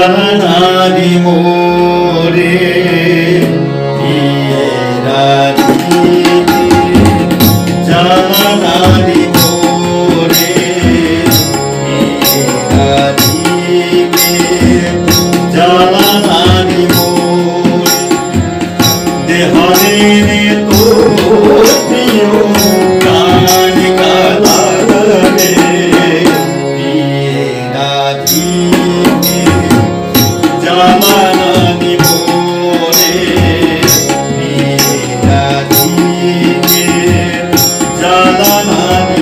জানারি মোরে জানারি মোরে জানারি মোরে দেহরে রে তো প্রিয় প্রাণ কালারে রাধি জামানানি মোরে রাধি জালানানি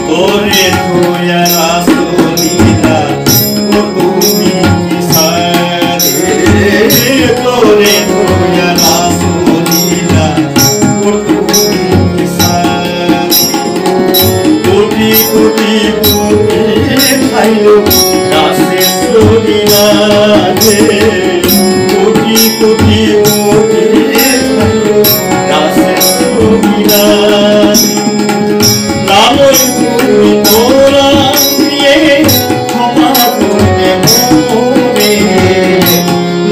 তোরে থুয়া রাসলীলা ও তুমি কি সারে তোরে থুয়া রাসলীলা ও তুমি কি সারে কোটি কোটি কোটি খাইলো রাসে সলীলা রে কোটি কোটি কোটি খাইলো রাসে সলীলা লালন তুমি তোরা দিয়ে ক্ষমা করবে মোরে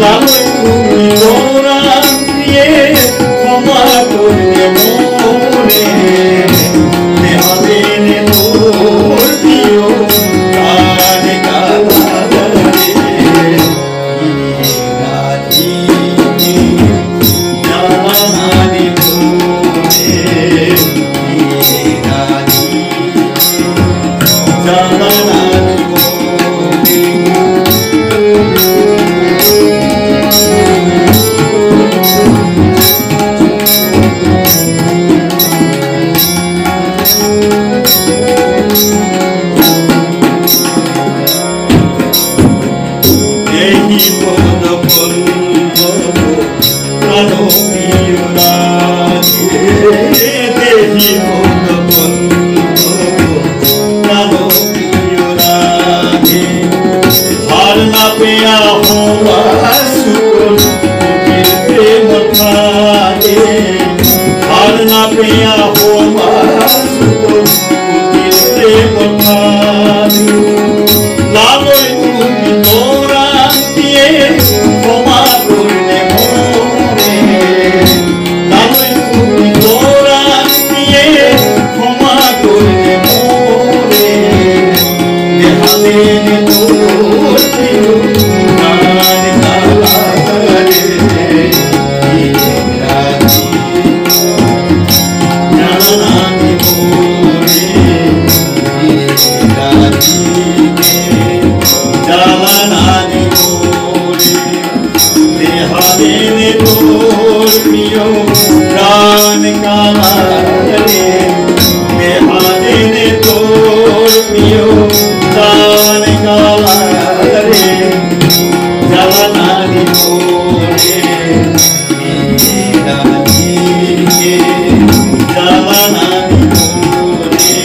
লালন তুমি তোরা দিয়ে ক্ষমা করবে মোরে দেহাবে নে তোর প্রিয় কান কালারে রাধি জানানি মোরে प्रिया हो लालो তুমি তোরা দিয়ে ক্ষমা করলে মোরে লালো তুমি তোরা দিয়ে ক্ষমা করলে মোরে দেহাতে তোর প্রিয় কান কালারে জানানি মোরে জানানি মোরে দেহাতে তোর প্রিয় প্রাণ কালারে দেহাতে তোর প্রিয় প্রাণ কালারে জানানি মোরে জানানি মোরে জানানি মোরে